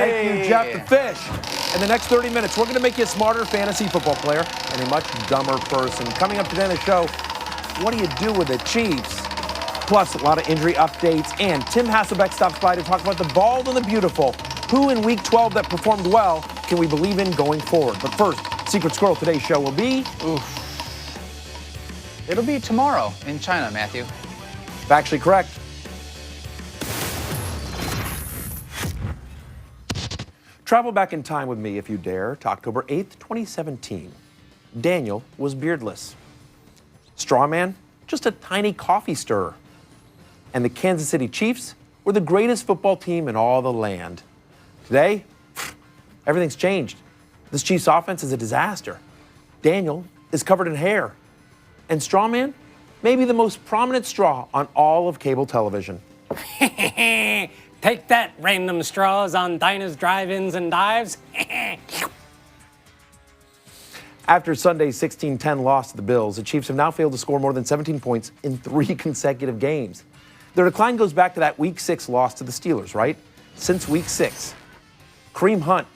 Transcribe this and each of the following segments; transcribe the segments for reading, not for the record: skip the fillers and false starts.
Thank you, Jeff the Fish. In the next 30 minutes, we're going to make you a smarter fantasy football player and a much dumber person. Coming up today on the show, what do you do with the Chiefs? Plus, a lot of injury updates, and Tim Hasselbeck stops by to talk about the bald and the beautiful. Who in Week 12 that performed well can we believe in going forward? But first, Secret Squirrel today's show will be... It'll be tomorrow in China, Matthew. Factually correct. Travel back in time with me if you dare to October 8th, 2017. Daniel was beardless. Strawman, just a tiny coffee stirrer. And the Kansas City Chiefs were the greatest football team in all the land. Today, everything's changed. This Chiefs offense is a disaster. Daniel is covered in hair. And Strawman, maybe the most prominent straw on all of cable television. Take that, random straws on diners, drive-ins, and dives. After Sunday's 16-10 loss to the Bills, the Chiefs have now failed to score more than 17 points in 3 consecutive games. Their decline goes back to that Week 6 loss to the Steelers, right? Since Week 6, Kareem Hunt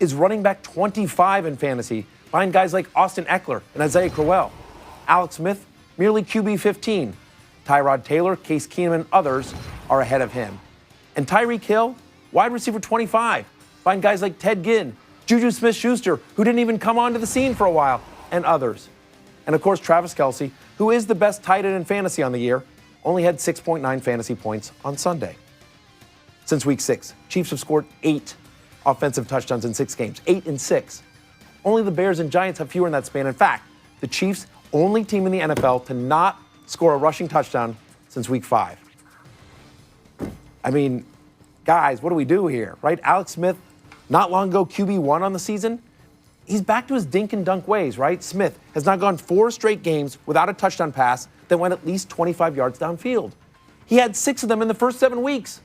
is running back 25 in fantasy behind guys like Austin Eckler and Isaiah Crowell. Alex Smith, merely QB 15. Tyrod Taylor, Case Keenum, and others are ahead of him. And Tyreek Hill, wide receiver 25, behind guys like Ted Ginn, Juju Smith-Schuster, who didn't even come onto the scene for a while, and others. And of course, Travis Kelce, who is the best tight end in fantasy on the year, only had 6.9 fantasy points on Sunday. Since Week 6, Chiefs have scored 8 offensive touchdowns in 6 games, 8 in 6. Only the Bears and Giants have fewer in that span. In fact, the Chiefs, only team in the NFL to not score a rushing touchdown since Week 5. I mean, guys, what do we do here, right? Alex Smith, not long ago QB1 on the season. He's back to his dink and dunk ways, right? Smith has now gone 4 straight games without a touchdown pass that went at least 25 yards downfield. He had 6 of them in the first 7 weeks.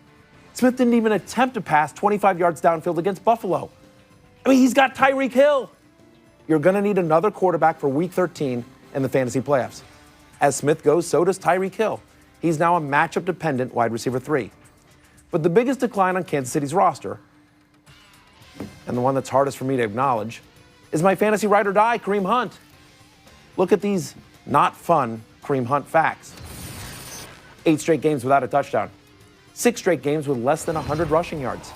Smith didn't even attempt to pass 25 yards downfield against Buffalo. I mean, he's got Tyreek Hill. You're going to need another quarterback for Week 13 in the fantasy playoffs. As Smith goes, so does Tyreek Hill. He's now a matchup-dependent wide receiver 3. But the biggest decline on Kansas City's roster, and the one that's hardest for me to acknowledge, is my fantasy ride or die, Kareem Hunt. Look at these not fun Kareem Hunt facts. 8 straight games without a touchdown. 6 straight games with less than 100 rushing yards.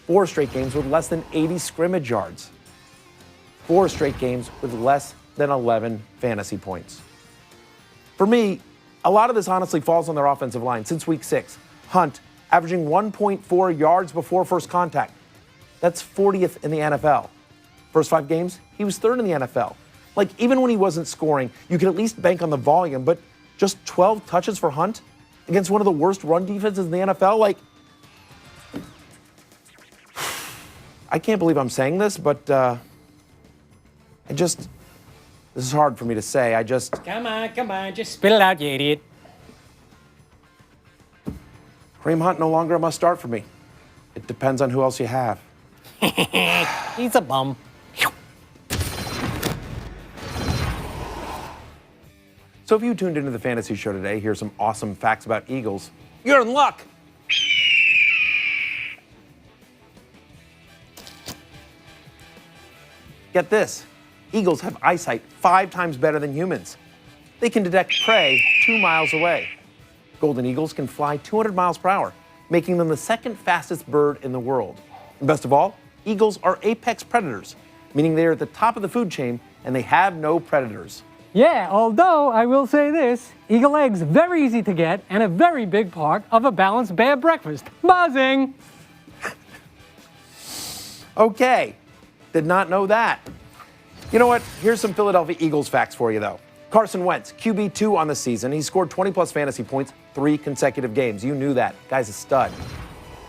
4 straight games with less than 80 scrimmage yards. 4 straight games with less than 11 fantasy points. For me, a lot of this honestly falls on their offensive line. Since Week 6, Hunt averaging 1.4 yards before first contact. That's 40th in the NFL. First 5 games, he was 3rd in the NFL. Like, even when he wasn't scoring, you could at least bank on the volume, but just 12 touches for Hunt against one of the worst run defenses in the NFL? Like, I can't believe I'm saying this, but this is hard for me to say. Come on, just spit it out, you idiot. Kareem Hunt no longer a must start for me. It depends on who else you have. He's a bum. So if you tuned into the fantasy show today, here's some awesome facts about Eagles. You're in luck. Get this. Eagles have eyesight 5 times better than humans. They can detect prey 2 miles away. Golden eagles can fly 200 miles per hour, making them the 2nd fastest bird in the world. And best of all, eagles are apex predators, meaning they are at the top of the food chain and they have no predators. Yeah, although I will say this, eagle eggs very easy to get and a very big part of a balanced bear breakfast. Buzzing! Okay, did not know that. You know what? Here's some Philadelphia Eagles facts for you, though. Carson Wentz, QB2 on the season. He scored 20-plus fantasy points 3 consecutive games. You knew that. Guy's a stud.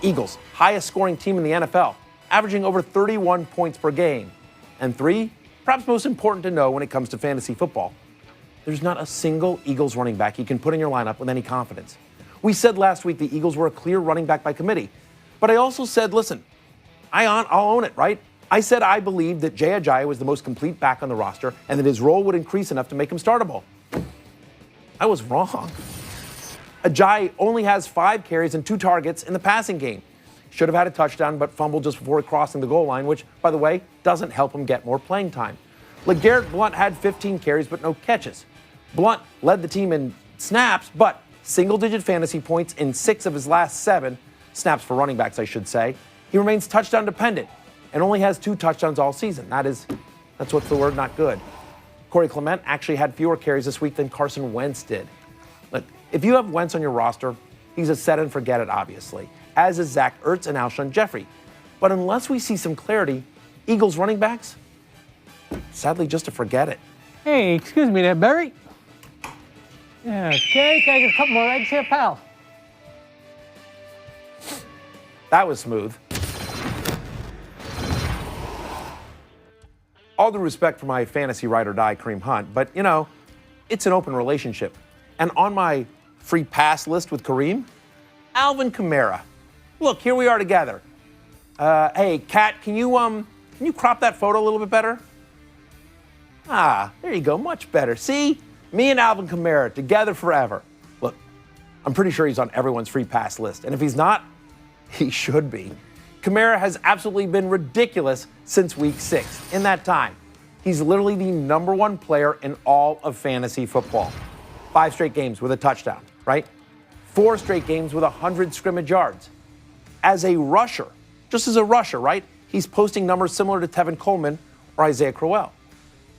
Eagles, highest scoring team in the NFL, averaging over 31 points per game. And 3, perhaps most important to know when it comes to fantasy football, there's not a single Eagles running back you can put in your lineup with any confidence. We said last week the Eagles were a clear running back by committee. But I also said, listen, I'll own it, right? I said I believed that Jay Ajayi was the most complete back on the roster and that his role would increase enough to make him startable. I was wrong. Ajayi only has 5 carries and 2 targets in the passing game. should have had a touchdown, but fumbled just before crossing the goal line, which, by the way, doesn't help him get more playing time. LeGarrette Blount had 15 carries, but no catches. Blount led the team in snaps, but single-digit fantasy points in 6 of his last 7, snaps for running backs, I should say. He remains touchdown dependent and only has 2 touchdowns all season. That's what's the word, not good. Corey Clement actually had fewer carries this week than Carson Wentz did. Look, if you have Wentz on your roster, he's a set and forget it, obviously, as is Zach Ertz and Alshon Jeffrey. But unless we see some clarity, Eagles running backs, sadly, just to forget it. Hey, excuse me there, Barry. Okay, can I get a couple more eggs here, pal? That was smooth. All due respect for my fantasy ride or die, Kareem Hunt, but it's an open relationship. And on my free pass list with Kareem, Alvin Kamara. Look, here we are together. Hey, Kat, can you crop that photo a little bit better? Ah, there you go, much better. See? Me and Alvin Kamara together forever. Look, I'm pretty sure he's on everyone's free pass list. And if he's not, he should be. Kamara has absolutely been ridiculous since week 6. In that time, he's literally the #1 player in all of fantasy football. 5 straight games with a touchdown, right? 4 straight games with 100 scrimmage yards. As a rusher, just as a rusher, right? He's posting numbers similar to Tevin Coleman or Isaiah Crowell.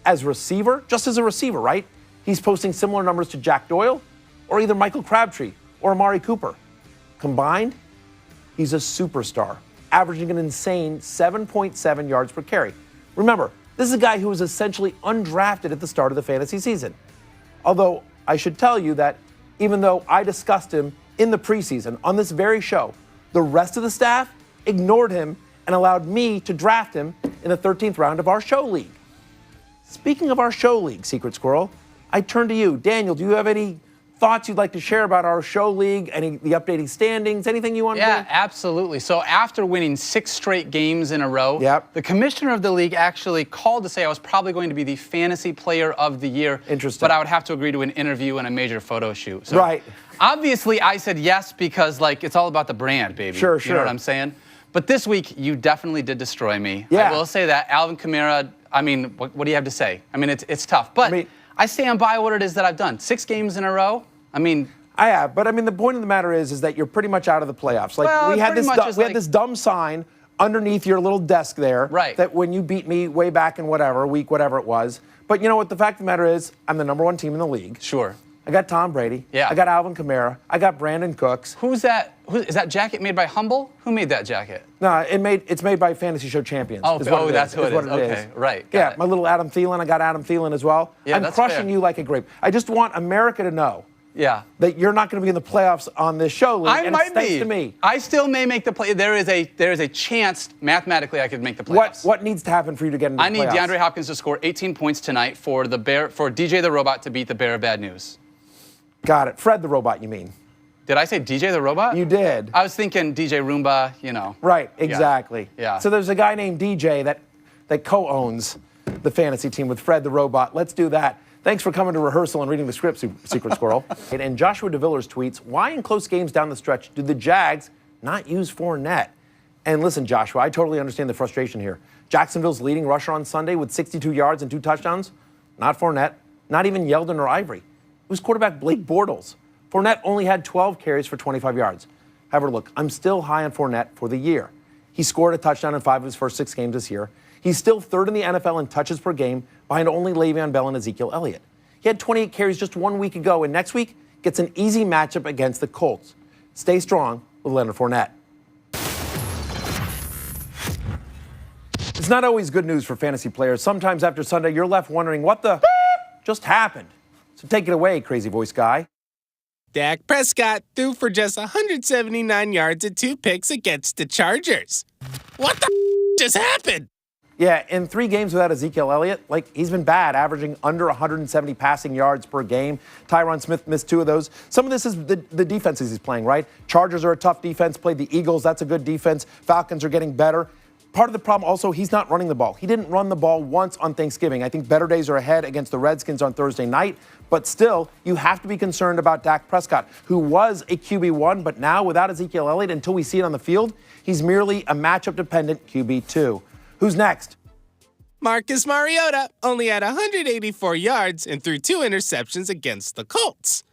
As a receiver, just as a receiver, right? He's posting similar numbers to Jack Doyle or either Michael Crabtree or Amari Cooper. Combined, he's a superstar, averaging an insane 7.7 yards per carry. Remember, this is a guy who was essentially undrafted at the start of the fantasy season. Although I should tell you that even though I discussed him in the preseason on this very show, the rest of the staff ignored him and allowed me to draft him in the 13th round of our show league. Speaking of our show league, Secret Squirrel, I turn to you. Daniel, do you have any thoughts you'd like to share about our show league, the updating standings, anything you want to do? Yeah, absolutely. So after winning 6 straight games in a row, the commissioner of the league actually called to say I was probably going to be the fantasy player of the year. Interesting. But I would have to agree to an interview and a major photo shoot. So right. Obviously, I said yes because, it's all about the brand, baby. Sure. You know what I'm saying? But this week, you definitely did destroy me. Yeah. I will say that. Alvin Kamara, what do you have to say? It's tough. But I stand by what it is that I've done. 6 games in a row. I have, but the point of the matter is that you're pretty much out of the playoffs. We had this dumb sign underneath your little desk there. Right. That when you beat me way back in week whatever it was. But you know what? The fact of the matter is, I'm the #1 team in the league. Sure. I got Tom Brady. Yeah. I got Alvin Kamara. I got Brandon Cooks. Who's that? Is that jacket made by Humble? Who made that jacket? No, it's made by Fantasy Show Champions. That's who it is. Okay, right. Yeah, my little Adam Thielen. I got Adam Thielen as well. Yeah, I'm crushing you like a grape. I just want America to know. Yeah. That you're not going to be in the playoffs on this show league. I might be. To me. I still may make the play. There is a chance mathematically I could make the playoffs. What needs to happen for you to get into the playoffs? I need DeAndre Hopkins to score 18 points tonight for DJ the Robot to beat the Bear of Bad News. Got it. Fred the Robot, you mean? Did I say DJ the Robot? You did. I was thinking DJ Roomba, Right, exactly. Yeah. So there's a guy named DJ that co-owns the fantasy team with Fred the Robot. Let's do that. Thanks for coming to rehearsal and reading the script, Secret Squirrel. And Joshua DeVillers tweets, why in close games down the stretch do the Jags not use Fournette? And listen, Joshua, I totally understand the frustration here. Jacksonville's leading rusher on Sunday with 62 yards and 2 touchdowns. Not Fournette, not even Yeldon or Ivory. It was quarterback Blake Bortles. Fournette only had 12 carries for 25 yards. However, look, I'm still high on Fournette for the year. He scored a touchdown in 5 of his first 6 games this year. He's still 3rd in the NFL in touches per game, behind only Le'Veon Bell and Ezekiel Elliott. He had 28 carries just 1 week ago, and next week gets an easy matchup against the Colts. Stay strong with Leonard Fournette. It's not always good news for fantasy players. Sometimes after Sunday, you're left wondering what the just happened. So take it away, crazy voice guy. Dak Prescott threw for just 179 yards and 2 picks against the Chargers. What the just happened? Yeah, in 3 games without Ezekiel Elliott, he's been bad, averaging under 170 passing yards per game. Tyron Smith missed 2 of those. Some of this is the defenses he's playing, right? Chargers are a tough defense, played the Eagles, that's a good defense. Falcons are getting better. part of the problem also, he's not running the ball. He didn't run the ball once on Thanksgiving. I think better days are ahead against the Redskins on Thursday night. But still, you have to be concerned about Dak Prescott, who was a QB1, but now without Ezekiel Elliott, until we see it on the field, he's merely a matchup-dependent QB2. Who's next? Marcus Mariota only had 184 yards and threw 2 interceptions against the Colts.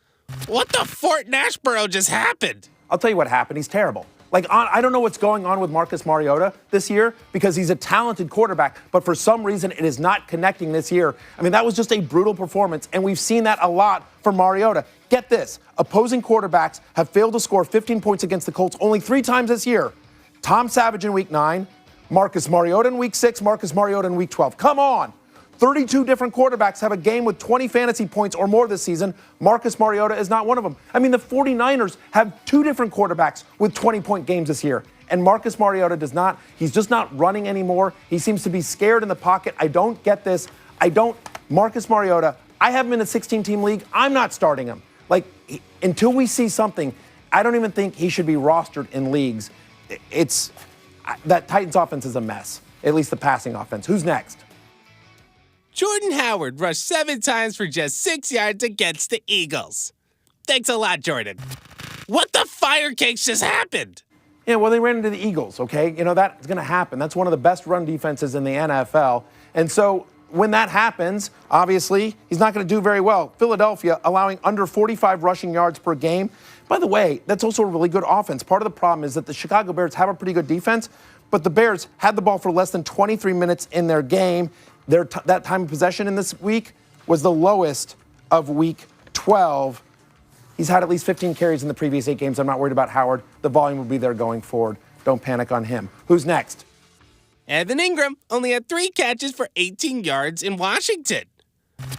What the Fort Nashboro just happened? I'll tell you what happened. He's terrible. I don't know what's going on with Marcus Mariota this year because he's a talented quarterback, but for some reason it is not connecting this year. I mean, that was just a brutal performance, and we've seen that a lot for Mariota. Get this. Opposing quarterbacks have failed to score 15 points against the Colts only 3 times this year. Tom Savage in Week 9, Marcus Mariota in Week 6, Marcus Mariota in Week 12. Come on. 32 different quarterbacks have a game with 20 fantasy points or more this season. Marcus Mariota is not one of them. I mean, the 49ers have 2 different quarterbacks with 20-point games this year. And Marcus Mariota does not. He's just not running anymore. He seems to be scared in the pocket. I don't get this. Marcus Mariota, I have him in a 16-team league. I'm not starting him. Until we see something, I don't even think he should be rostered in leagues. That Titans offense is a mess, at least the passing offense. Who's next? Jordan Howard rushed 7 times for just 6 yards against the Eagles. Thanks a lot, Jordan. What the fire cakes just happened? Yeah, well, they ran into the Eagles, okay? That's going to happen. That's one of the best run defenses in the NFL. And so when that happens, obviously, he's not going to do very well. Philadelphia allowing under 45 rushing yards per game. By the way, that's also a really good offense. Part of the problem is that the Chicago Bears have a pretty good defense, but the Bears had the ball for less than 23 minutes in their game. That time of possession in this week was the lowest of Week 12. He's had at least 15 carries in the previous 8 games. I'm not worried about Howard. The volume will be there going forward. Don't panic on him. Who's next? Evan Ingram only had 3 catches for 18 yards in Washington.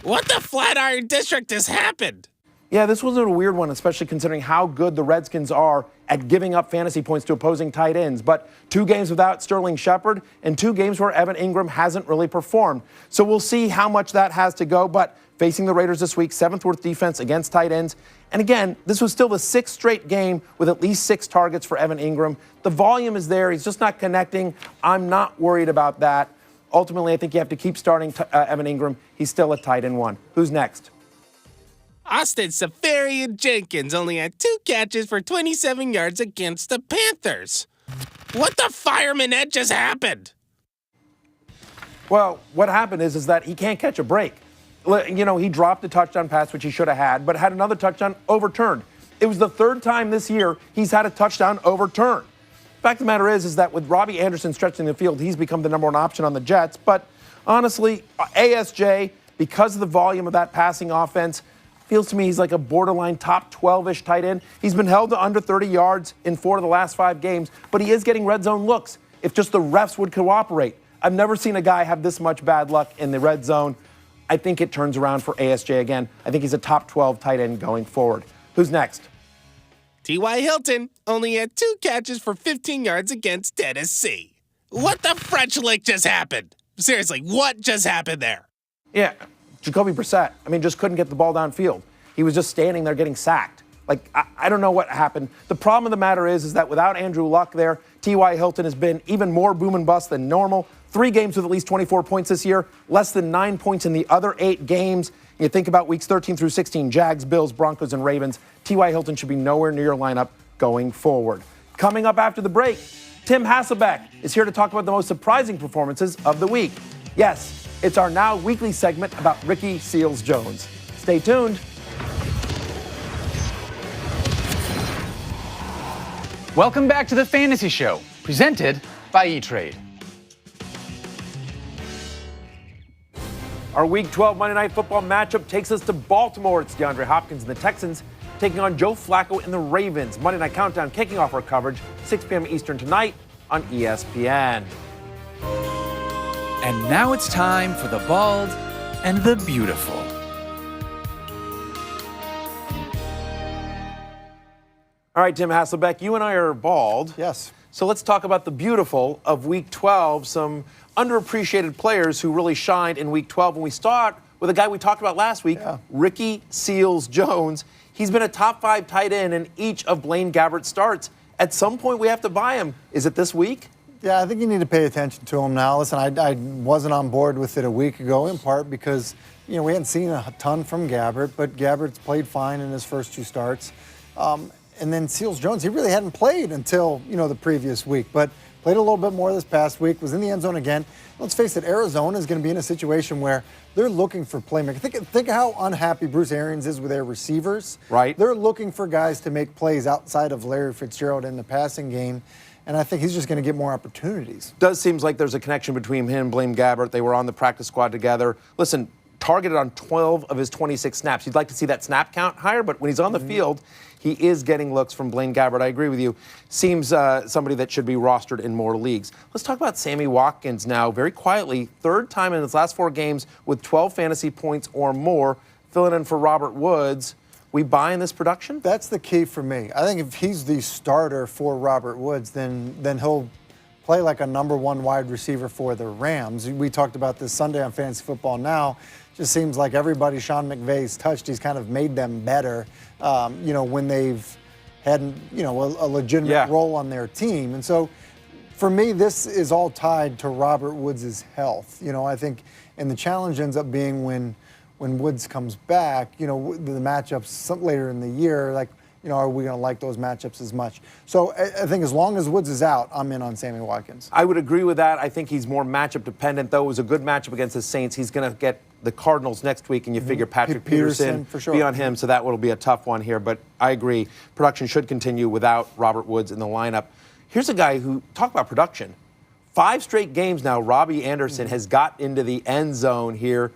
What the Flatiron District has happened? Yeah, this was a weird one, especially considering how good the Redskins are at giving up fantasy points to opposing tight ends. But 2 games without Sterling Shepard and 2 games where Evan Ingram hasn't really performed. So we'll see how much that has to go. But facing the Raiders this week, 7th worst defense against tight ends. And again, this was still the 6th straight game with at least 6 targets for Evan Ingram. The volume is there. He's just not connecting. I'm not worried about that. Ultimately, I think you have to keep starting Evan Ingram. He's still a tight end 1. Who's next? Austin Seferian Jenkins only had 2 catches for 27 yards against the Panthers. What the fireman Ed just happened? Well, what happened is that he can't catch a break. He dropped a touchdown pass, which he should have had, but had another touchdown overturned. It was the 3rd time this year he's had a touchdown overturned. Fact of the matter is that with Robbie Anderson stretching the field, he's become the number 1 option on the Jets. But honestly, ASJ, because of the volume of that passing offense, feels to me he's like a borderline top 12-ish tight end. He's been held to under 30 yards in 4 of the last 5 games, but he is getting red zone looks if just the refs would cooperate. I've never seen a guy have this much bad luck in the red zone. I think it turns around for ASJ again. I think he's a top 12 tight end going forward. Who's next? T.Y. Hilton only had 2 catches for 15 yards against Tennessee. What the French lick just happened? Seriously, what just happened there? Yeah, Jacoby Brissett, just couldn't get the ball downfield. He was just standing there getting sacked. I don't know what happened. The problem of the matter is that without Andrew Luck there, T.Y. Hilton has been even more boom and bust than normal. 3 games with at least 24 points this year, less than 9 points in the other 8 games. You think about weeks 13 through 16, Jags, Bills, Broncos, and Ravens. T.Y. Hilton should be nowhere near your lineup going forward. Coming up after the break, Tim Hasselbeck is here to talk about the most surprising performances of the week. Yes, it's our now weekly segment about Ricky Seals-Jones. Stay tuned. Welcome back to the Fantasy Show, presented by E-Trade. Our Week 12 Monday Night Football matchup takes us to Baltimore. It's DeAndre Hopkins and the Texans taking on Joe Flacco and the Ravens. Monday Night Countdown kicking off our coverage 6 p.m. Eastern tonight on ESPN. And now it's time for the bald and the beautiful. All right, Tim Hasselbeck, you and I are bald. Yes. So let's talk about the beautiful of Week 12, some underappreciated players who really shined in Week 12. And we start with a guy we talked about last week, Ricky Seals-Jones. He's been a top 5 tight end in each of Blaine Gabbert's starts. At some point, we have to buy him. Is it this week? Yeah, I think you need to pay attention to him now. Listen, I wasn't on board with it a week ago, in part because, we hadn't seen a ton from Gabbert, but Gabbert's played fine in his first 2 starts. And then Seals-Jones, he really hadn't played until, the previous week, but played a little bit more this past week, was in the end zone again. Let's face it, Arizona is going to be in a situation where they're looking for playmakers. Think of how unhappy Bruce Arians is with their receivers. Right. They're looking for guys to make plays outside of Larry Fitzgerald in the passing game, and I think he's just going to get more opportunities. Does seem like there's a connection between him and Blaine Gabbert. They were on the practice squad together. Listen, targeted on 12 of his 26 snaps. You'd like to see that snap count higher, but when he's on the field, he is getting looks from Blaine Gabbert. I agree with you. Seems somebody that should be rostered in more leagues. Let's talk about Sammy Watkins now. Very quietly, 3rd time in his last 4 games with 12 fantasy points or more, filling in for Robert Woods. We buying this production? That's the key for me. I think if he's the starter for Robert Woods, then he'll play like a number 1 wide receiver for the Rams. We talked about this Sunday on Fantasy Football Now. Just seems like everybody Sean McVay's touched, he's kind of made them better, when they've had, a legitimate role on their team. And so for me, this is all tied to Robert Woods' health. I think, and the challenge ends up being when Woods comes back, the matchups later in the year, are we going to like those matchups as much? So I think as long as Woods is out, I'm in on Sammy Watkins. I would agree with that. I think he's more matchup dependent, though. It was a good matchup against the Saints. He's going to get the Cardinals next week, and you figure Patrick Peterson for sure. Be on him, so that will be a tough one here. But I agree. Production should continue without Robert Woods in the lineup. Here's a guy who, talk about production. 5 straight games now, Robbie Anderson has got into the end zone here.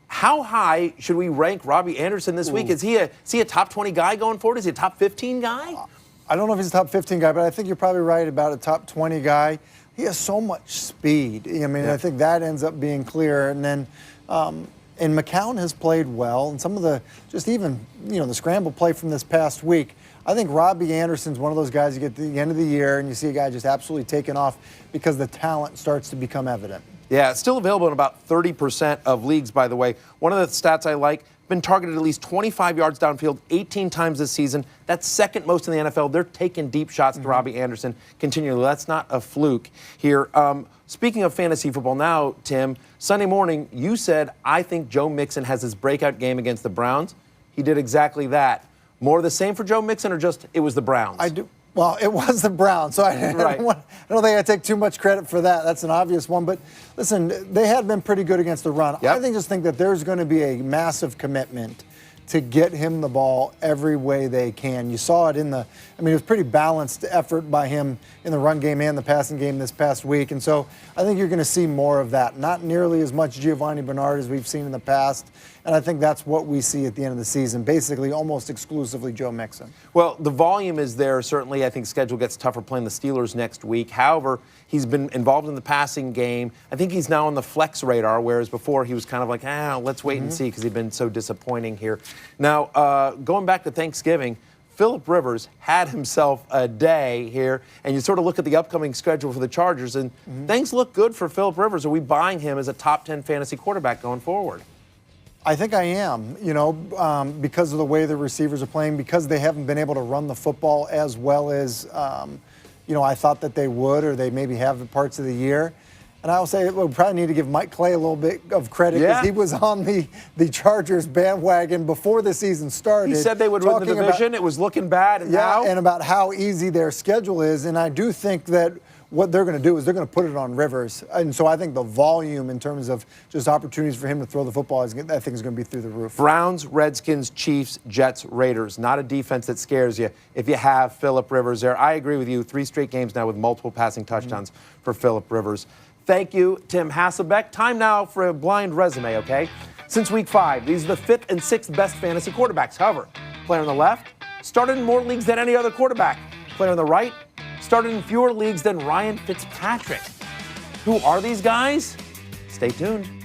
How high should we rank Robbie Anderson this week? Is he a top 20 guy going forward? Is he a top 15 guy? I don't know if he's a top 15 guy, but I think you're probably right about a top 20 guy. He has so much speed. I think that ends up being clear. And then, and McCown has played well. And some of the, the scramble play from this past week, I think Robbie Anderson's one of those guys you get to the end of the year and you see a guy just absolutely taking off because the talent starts to become evident. Yeah, still available in about 30% of leagues, by the way. One of the stats I like, been targeted at least 25 yards downfield 18 times this season. That's 2nd most in the NFL. They're taking deep shots to Robbie Anderson continually. That's not a fluke here. Speaking of fantasy football now, Tim, Sunday morning, you said, I think Joe Mixon has his breakout game against the Browns. He did exactly that. More of the same for Joe Mixon, or just it was the Browns? I do. Well, it was the Browns, so I don't think I take too much credit for that. That's an obvious one. But listen, they had been pretty good against the run. Yep. I just think that there's going to be a massive commitment to get him the ball every way they can. You saw it it was pretty balanced effort by him in the run game and the passing game this past week. And so I think you're going to see more of that. Not nearly as much Giovanni Bernard as we've seen in the past. And I think that's what we see at the end of the season, basically almost exclusively Joe Mixon. Well, the volume is there, certainly. I think schedule gets tougher playing the Steelers next week. However, he's been involved in the passing game. I think he's now on the flex radar, whereas before he was kind of like, let's wait and see because he'd been so disappointing here. Now, going back to Thanksgiving, Phillip Rivers had himself a day here, and you sort of look at the upcoming schedule for the Chargers, and things look good for Phillip Rivers. Are we buying him as a top 10 fantasy quarterback going forward? I think I am, because of the way the receivers are playing, because they haven't been able to run the football as well as, I thought that they would, or they maybe have the parts of the year. And I will say we probably need to give Mike Clay a little bit of credit because he was on the Chargers bandwagon before the season started. He said they would win the division. It was looking bad. And and about how easy their schedule is. And I do think that what they're going to do is they're going to put it on Rivers. And so I think the volume in terms of just opportunities for him to throw the football, I think is going to be through the roof. Browns, Redskins, Chiefs, Jets, Raiders. Not a defense that scares you if you have Phillip Rivers there. I agree with you. 3 straight games now with multiple passing touchdowns for Phillip Rivers. Thank you, Tim Hasselbeck. Time now for a blind resume, okay? Since week 5, these are the 5th and 6th best fantasy quarterbacks. However, player on the left started in more leagues than any other quarterback. Player on the right started in fewer leagues than Ryan Fitzpatrick. Who are these guys? Stay tuned.